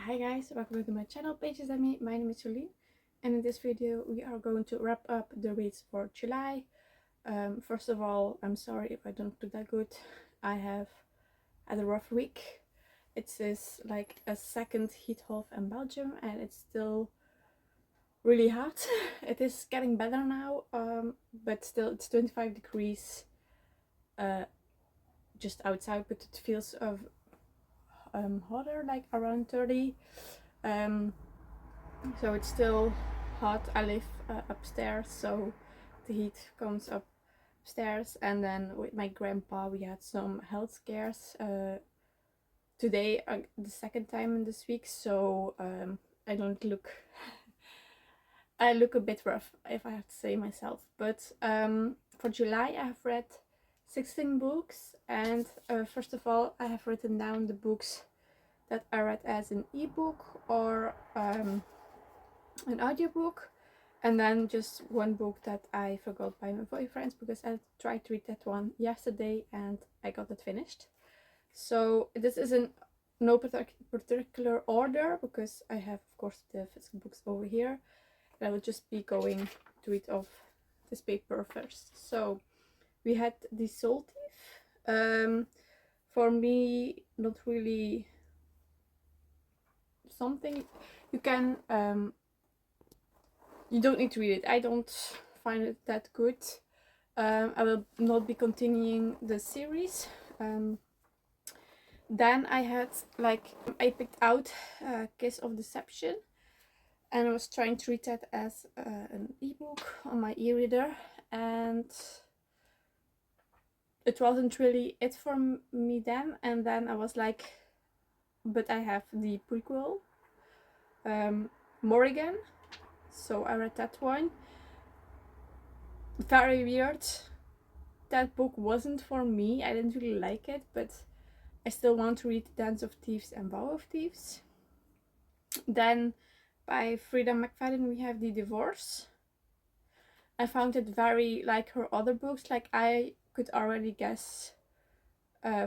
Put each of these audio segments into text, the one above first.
Hi guys, welcome back to my channel, Pages and Me. My name is Jolien, and in this video we are going to wrap up the reads for July. First of all, I'm sorry if I don't do that good. I have had a rough week. It is like a second heat wave in Belgium and it's still really hot. It is getting better now, but still it's 25 degrees just outside, but it feels hotter, like around 30. So it's still hot. I live upstairs, so the heat comes upstairs, and then with my grandpa we had some health scares today, the second time in this week, so I don't look I look a bit rough, if I have to say myself. But for July I have read 16 books, and first of all I have written down the books that I read as an ebook or an audiobook, and then just one book that I forgot by my boyfriend because I tried to read that one yesterday and I got it finished. So this is in no particular order because I have of course the physical books over here, and I will just be going to read off this paper first. So we had The Soul Thief. For me, not really something you can you don't need to read it. I don't find it that good. I will not be continuing the series. Then I had I picked out Kiss of Deception, and I was trying to read that as an ebook on my e-reader, and it wasn't really it for me then. And then I was like, but I have the prequel, Morrigan, so I read that one. Very weird. That book wasn't for me. I didn't really like it, but I still want to read Dance of Thieves and Vow of Thieves. Then by Frida McFadden we have The Divorce. I found it very like her other books. Like I could already guess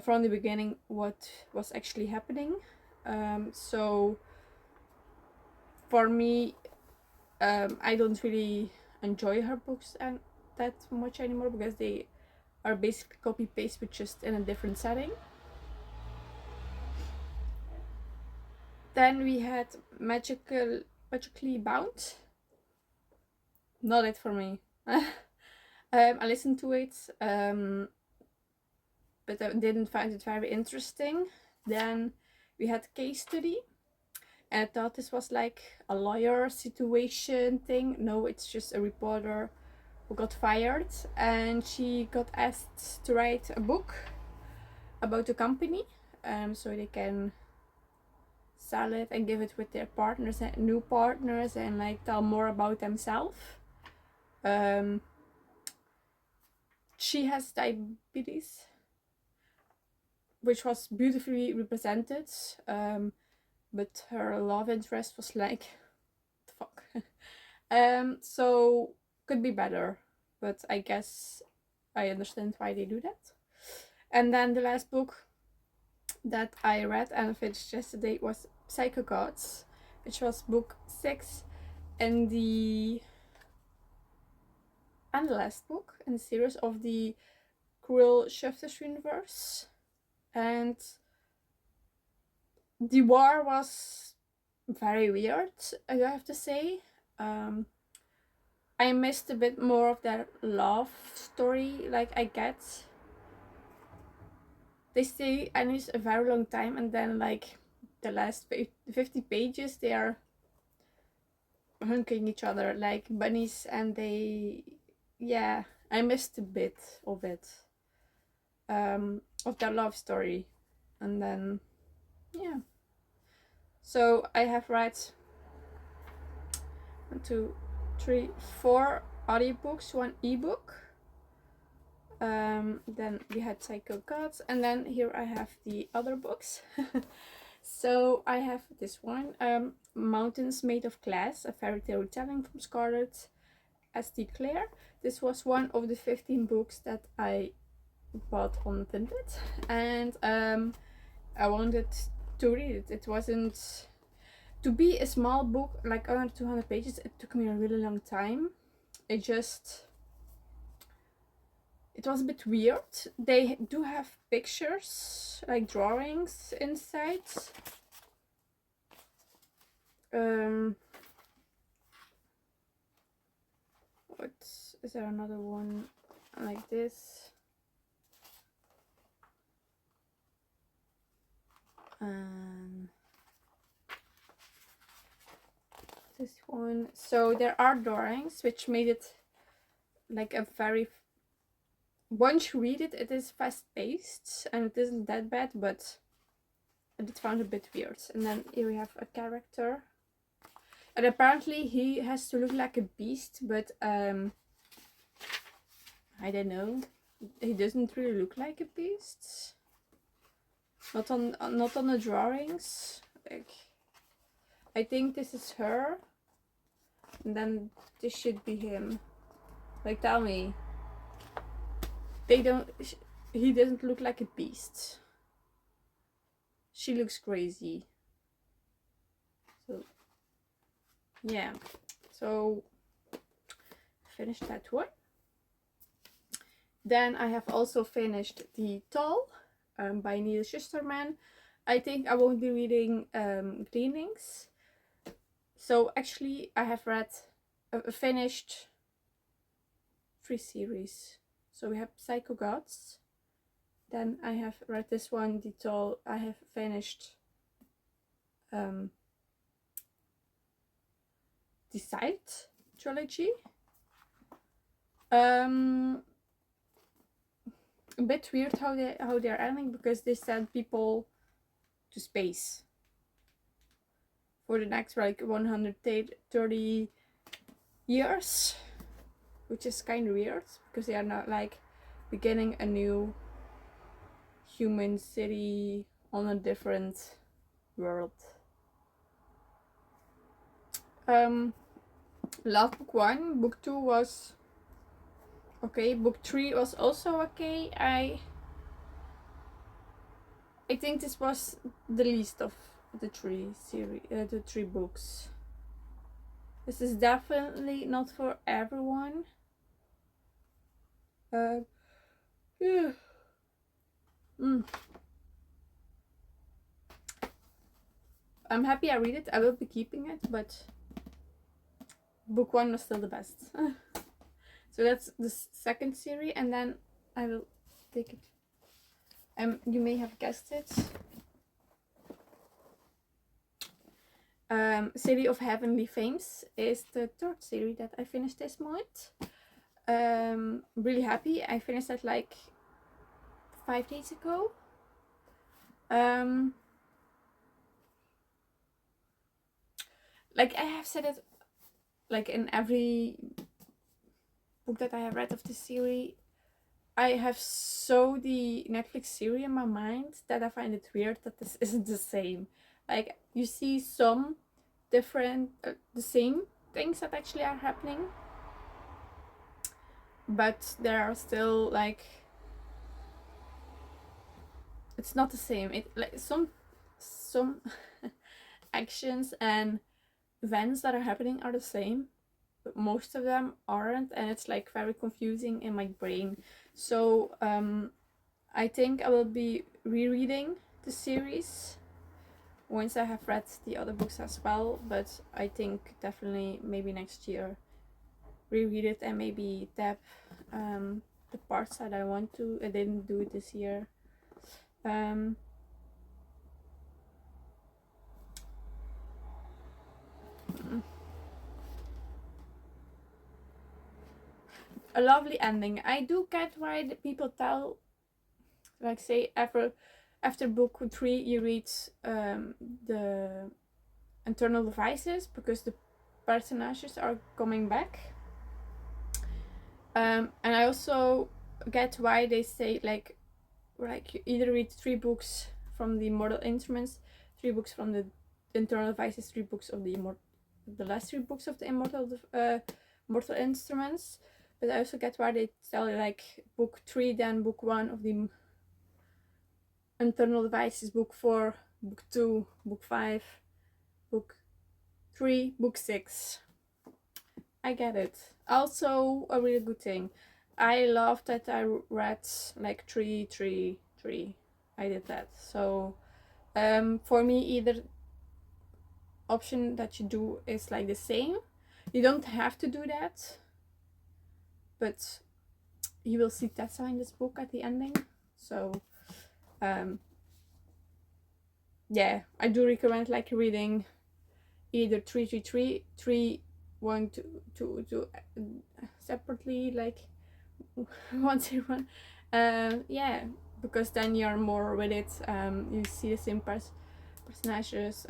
from the beginning what was actually happening. So for me, I don't really enjoy her books and that much anymore because they are basically copy paste but just in a different setting. Then we had Magically Bound. Not it for me. I listened to it, but I didn't find it very interesting. Then we had Case Study, and I thought this was like a lawyer situation thing. No, it's just a reporter who got fired, and she got asked to write a book about the company, so they can sell it and give it with their partners and new partners and like tell more about themselves. She has diabetes, which was beautifully represented, but her love interest was like, fuck. So could be better, but I guess I understand why they do that. And then the last book that I read and finished yesterday was Psycho Gods, which was book 6 and the last book in the series of the Cruel Shifter's universe. And the war was very weird, I have to say. I missed a bit more of their love story. Like I get they stay enemies a very long time, and then like the last 50 pages they are hunking each other like bunnies, and I missed a bit of it, of their love story. And then so I have read 1, 2, 3, 4 audiobooks, 1 ebook. Then we had Psycho Gods, and then here I have the other books. So I have this one, Mountains Made of Glass, a fairy tale retelling from Scarlett S.T. Clare. This was one of the 15 books that I bought on Vinted, and I wanted to read it. It wasn't To be a small book, like under 200 pages, it took me a really long time. It was a bit weird. They do have pictures, like drawings inside. What is there? Another one like this. This one. So there are drawings, which made it like a very. Once you read it, it is fast-paced and it isn't that bad, but I did find it a bit weird. And then here we have a character, and apparently he has to look like a beast, but I don't know. He doesn't really look like a beast. Not on the drawings. Like, I think this is her, and then this should be him. Like, tell me. He doesn't look like a beast. She looks crazy. So, yeah. So, finished that one. Then I have also finished The Toll by Neil Shusterman. I think I won't be reading Gleanings. So actually I have finished 3 series. So we have Psycho Gods. Then I have read this one, The Toll. I have finished The Sight trilogy. A bit weird how they're ending, because they send people to space for the next like 130 years, which is kind of weird because they are not like beginning a new human city on a different world. Love book 1. Book 2 was okay. Book 3 was also okay. I think this was the least of the 3 series, the 3 books. This is definitely not for everyone. Yeah. I'm happy I read it. I will be keeping it, but book 1 was still the best. So that's the second series, and then I will take it. You may have guessed it. City of Heavenly Fames is the 3rd series that I finished this month. Really happy. I finished that like 5 days ago. Like I have said it, like in every book that I have read of this series, I have so the Netflix series in my mind that I find it weird that this isn't the same. Like you see some different, the same things that actually are happening, but there are still like, it's not the same. It like some actions and events that are happening are the same, but most of them aren't, and it's like very confusing in my brain. So I think I will be rereading the series once I have read the other books as well, but I think definitely maybe next year reread it and maybe tap the parts that I want to. I didn't do it this year. A lovely ending. I do get why the people tell, like say after book 3 you read the internal devices, because the personages are coming back. And I also get why they say like you either read 3 books from the Mortal Instruments, 3 books from the internal devices, 3 books of the last 3 books of the Mortal Instruments. But I also get why they tell you like book 3, then book 1 of the internal devices, book 4, book 2, book 5, book 3, book 6. I get it. Also a really good thing. I love that I read like 3, 3, 3. I did that. So for me, either option that you do is like the same. You don't have to do that, but you will see Tessa in this book at the ending. So yeah, I do recommend like reading either 3, 3, 3, 3, 1, 2, 2, 2 separately, like 1, 0, 1. Yeah, because then you're more with it. You see the same personages.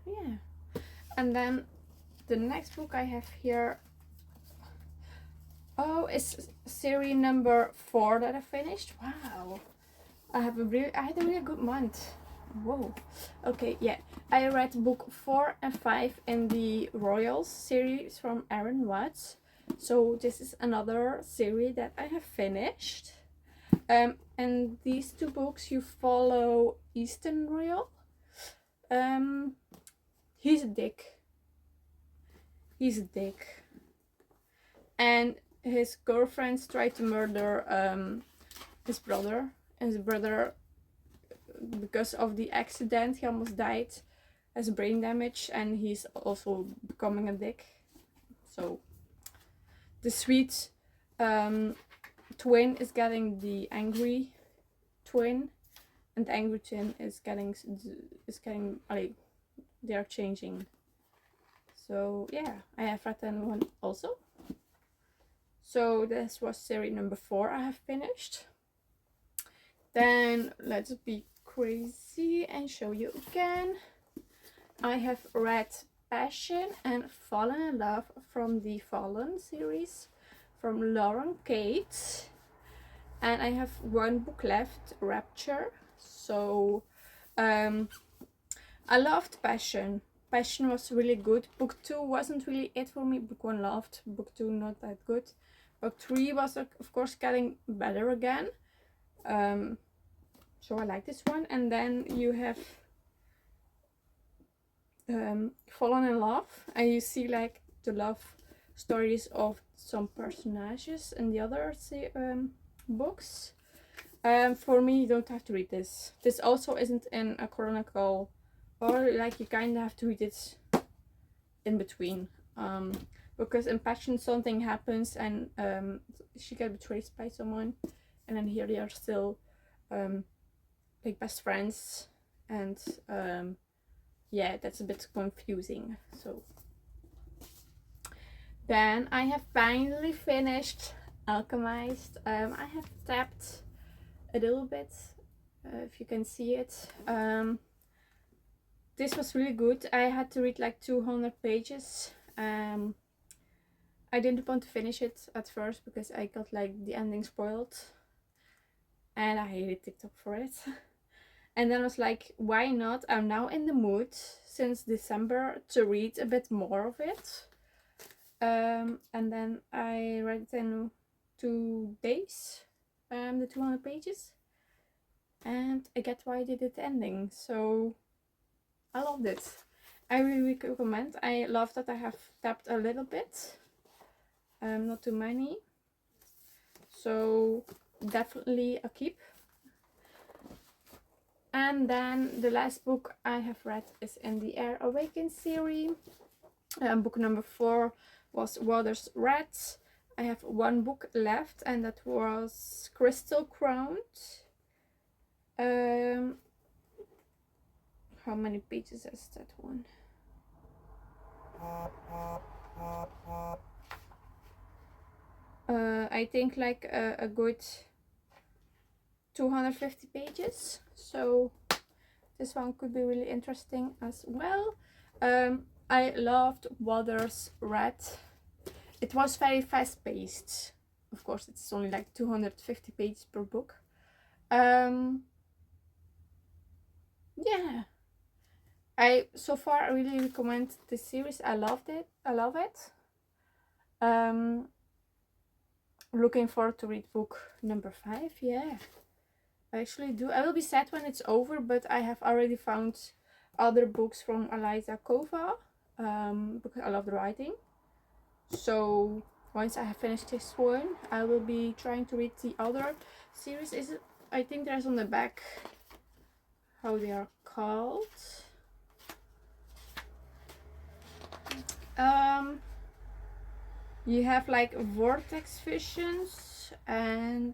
Yeah, and then the next book I have here, it's series number 4 that I finished. Wow, I had a really good month. Whoa. Okay, yeah. I read book 4 and 5 in the Royals series from Aaron Watts. So this is another series that I have finished. And these 2 books, you follow Easton Royal. He's a dick. And his girlfriends tried to murder his brother. And his brother, because of the accident, he almost died, has brain damage, and he's also becoming a dick. So the sweet twin is getting the angry twin, and the angry twin is getting like, they are changing. So yeah, I have read that one also. So this was series number 4 I have finished. Then let's be crazy and show you again. I have read Passion and Fallen in Love from the Fallen series from Lauren Kate. And I have 1 book left, Rapture. So I loved Passion. Passion was really good. Book 2 wasn't really it for me. Book 1 loved. Book 2 not that good. Book 3 was of course getting better again. So I like this one. And then you have Fallen in Love, and you see like the love stories of some personages in the other books. For me, you don't have to read this. This also isn't in a chronicle, or like you kind of have to read it in between. Because in Passion something happens and she gets betrayed by someone, and then here they are still like best friends, and yeah, that's a bit confusing. So then I have finally finished Alchemized. I have tapped a little bit, if you can see it. This was really good. I had to read like 200 pages. I didn't want to finish it at first because I got like the ending spoiled, and I hated TikTok for it. And then I was like, why not? I'm now in the mood since December to read a bit more of it. And then I read it in 2 days, the 200 pages. And I get why I did it ending. So I loved it. I really recommend. I love that I have tapped a little bit. Not too many. So definitely a keep. And then the last book I have read is in the Air Awakens series. Book number 4 was Water's Rats. I have 1 book left, and that was Crystal Crowned. How many pages is that one? I think like a good 250 pages. So this one could be really interesting as well. I loved Water's Rat. It was very fast paced. Of course, it's only like 250 pages per book. Yeah, so far I really recommend this series. I love it. Looking forward to read book number 5. Yeah, I actually do. I will be sad when it's over, but I have already found other books from Eliza Kova, because I love the writing. So once I have finished this one, I will be trying to read the other series. Is it? I think there's on the back how they are called. You have like Vortex Visions, and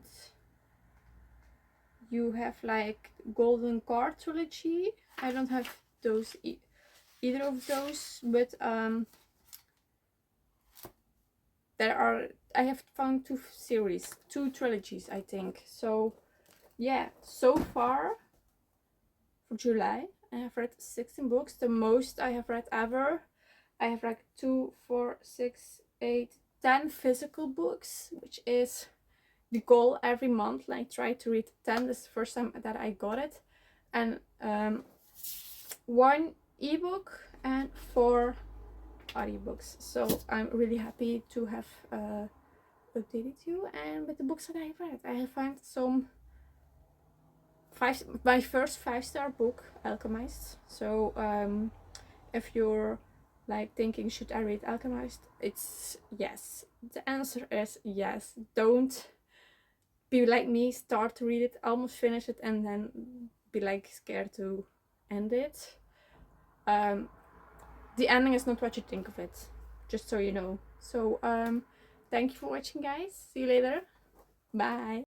you have like Golden Card Trilogy. I don't have those either of those, but I have found two trilogies, I think. So yeah, so far for July I have read 16 books, the most I have read ever. I have read 2, 4, 6, 8, 10 physical books, which is the goal every month. Like, try to read 10. This is the first time that I got it. And 1 ebook and 4 audiobooks. So I'm really happy to have updated you. And with the books that I have read, I have found some my first 5-star book, Alchemist. So if you're like thinking, should I read Alchemist, it's yes. The answer is yes. Don't be like me, start to read it, almost finish it, and then be like scared to end it. The ending is not what you think of it, just so you know. So thank you for watching, guys. See you later. Bye.